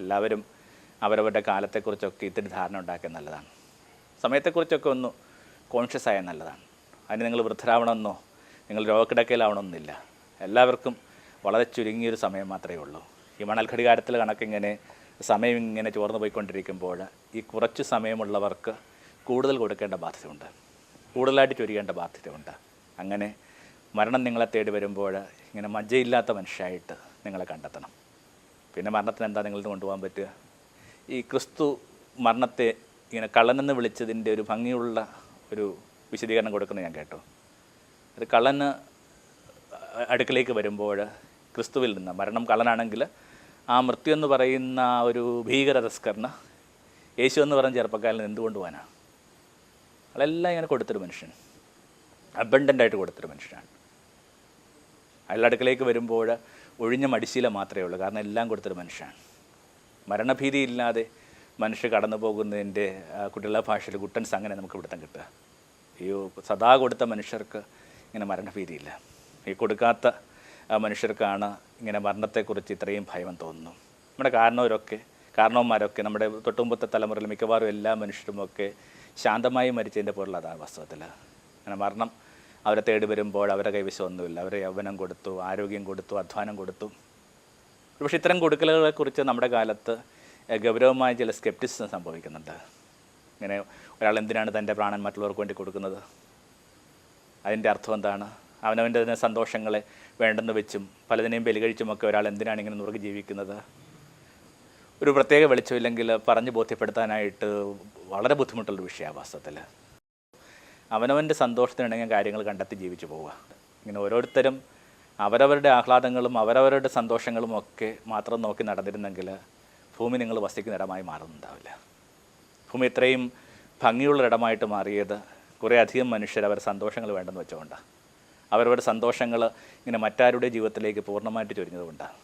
എല്ലാവരും അവരവരുടെ കാലത്തെക്കുറിച്ചൊക്കെ ഇത്തിരി ധാരണ ഉണ്ടാക്കിയത് നല്ലതാണ്. സമയത്തെക്കുറിച്ചൊക്കെ ഒന്ന് കോൺഷ്യസ് ആയാൽ നല്ലതാണ്. അതിന് നിങ്ങൾ വൃദ്ധരാവണമെന്നോ നിങ്ങൾ രോഗക്കിടക്കയിലാവണമെന്നില്ല. എല്ലാവർക്കും വളരെ ചുരുങ്ങിയൊരു സമയം മാത്രമേ ഉള്ളൂ. ഈ മണൽ ഘടികാരത്തിൽ കണക്കിങ്ങനെ സമയം ഇങ്ങനെ ചോർന്നു പോയിക്കൊണ്ടിരിക്കുമ്പോൾ ഈ കുറച്ച് സമയമുള്ളവർക്ക് കൂടുതൽ കൊടുക്കേണ്ട ബാധ്യതയുണ്ട്, കൂടുതലായിട്ട് ചൊരിയേണ്ട ബാധ്യതയുണ്ട്. അങ്ങനെ മരണം നിങ്ങളെ തേടി വരുമ്പോൾ ഇങ്ങനെ മജ്ജയില്ലാത്ത മനുഷ്യരായിട്ട് നിങ്ങളെ കണ്ടെത്തണം. പിന്നെ മരണത്തിന് എന്താ നിങ്ങളിൽ നിന്ന് കൊണ്ടുപോകാൻ പറ്റുക? ഈ ക്രിസ്തു മരണത്തെ ഇങ്ങനെ കള്ളനെന്ന് വിളിച്ചതിൻ്റെ ഒരു ഭംഗിയുള്ള ഒരു വിശദീകരണം കൊടുക്കുന്നത് ഞാൻ കേട്ടു. അത് കള്ളന് അടുക്കലേക്ക് വരുമ്പോൾ ക്രിസ്തുവിൽ നിന്ന്, മരണം കള്ളനാണെങ്കിൽ ആ മൃത്യു എന്ന് പറയുന്ന ഒരു ഭീകര റിസ്കറിന് യേശു എന്ന് പറയുന്ന ചെറുപ്പക്കാരിൽ നിന്ന് എന്തുകൊണ്ട് പോകാനാണ്? അതെല്ലാം ഇങ്ങനെ കൊടുത്തൊരു മനുഷ്യൻ, അബണ്ടൻ്റായിട്ട് കൊടുത്തൊരു മനുഷ്യനാണ്. അയാളുടെ അടുക്കലേക്ക് വരുമ്പോൾ ഒഴിഞ്ഞ മടിശീല മാത്രമേ ഉള്ളൂ, കാരണം എല്ലാം കൊടുത്തൊരു മനുഷ്യനാണ്. മരണഭീതിയില്ലാതെ മനുഷ്യർ കടന്നു പോകുന്നതിൻ്റെ കുട്ടികളുടെ ഭാഷയിൽ ഗുട്ടൻസ് അങ്ങനെ നമുക്ക് ഇവിടുത്തെ കിട്ടുക. ഈ സദാ കൊടുത്ത മനുഷ്യർക്ക് ഇങ്ങനെ മരണഭീതിയില്ല. ഈ കൊടുക്കാത്ത മനുഷ്യർക്കാണ് ഇങ്ങനെ മരണത്തെക്കുറിച്ച് ഇത്രയും ഭയം തോന്നുന്നു. നമ്മുടെ കാരണവന്മാരൊക്കെ നമ്മുടെ തൊട്ടുമുമ്പത്തെ തലമുറയിൽ മിക്കവാറും എല്ലാ മനുഷ്യരുമൊക്കെ ശാന്തമായി മരിച്ചതിൻ്റെ പൊരുൾ അതാണ് വാസ്തവത്തിൽ. അങ്ങനെ മരണം അവരെ തേടി വരുമ്പോൾ അവരുടെ കൈവശമൊന്നുമില്ല. അവരെ യൗവനം കൊടുത്തു, ആരോഗ്യം കൊടുത്തു, അധ്വാനം കൊടുത്തു. പക്ഷേ ഇത്തരം കൊടുക്കലുകളെക്കുറിച്ച് നമ്മുടെ കാലത്ത് ഗൗരവമായ ചില സ്കെപ്റ്റിസിസം സംഭവിക്കുന്നുണ്ട്. ഇങ്ങനെ ഒരാൾ എന്തിനാണ് തൻ്റെ പ്രാണൻ മറ്റുള്ളവർക്ക് വേണ്ടി കൊടുക്കുന്നത്? അതിൻ്റെ അർത്ഥം എന്താണ്? അവനവൻ്റെ തന്നെ സന്തോഷങ്ങളെ വേണ്ടെന്ന് വെച്ചും പലതിനെയും ബലികഴിച്ചുമൊക്കെ ഒരാൾ എന്തിനാണ് ഇങ്ങനെ നുറുകി ജീവിക്കുന്നത്? ഒരു പ്രത്യേക വെളിച്ചമില്ലെങ്കിൽ പറഞ്ഞ് ബോധ്യപ്പെടുത്താനായിട്ട് വളരെ ബുദ്ധിമുട്ടുള്ളൊരു വിഷയമാണ് വാസ്തവത്തിൽ. അവനവൻ്റെ സന്തോഷത്തിനുണ്ടെങ്കിൽ കാര്യങ്ങൾ കണ്ടെത്തി ജീവിച്ചു പോവുക. ഇങ്ങനെ ഓരോരുത്തരും അവരവരുടെ ആഹ്ലാദങ്ങളും അവരവരുടെ സന്തോഷങ്ങളും ഒക്കെ മാത്രം നോക്കി നടന്നിരുന്നെങ്കിൽ ഭൂമി നിങ്ങൾ വസിക്കുന്ന ഇടമായി മാറുന്നുണ്ടാവില്ല. ഭൂമി ഇത്രയും ഭംഗിയുള്ളൊരിടമായിട്ട് മാറിയത് കുറേ അധികം മനുഷ്യർ അവരുടെ സന്തോഷങ്ങൾ വേണ്ടെന്ന് വെച്ചുകൊണ്ടാണ്. അവരവരുടെ സന്തോഷങ്ങൾ ഇങ്ങനെ മറ്റാരുടെ ജീവിതത്തിലേക്ക് പൂർണ്ണമായിട്ട് ചൊരിഞ്ഞതുകൊണ്ടാണ്.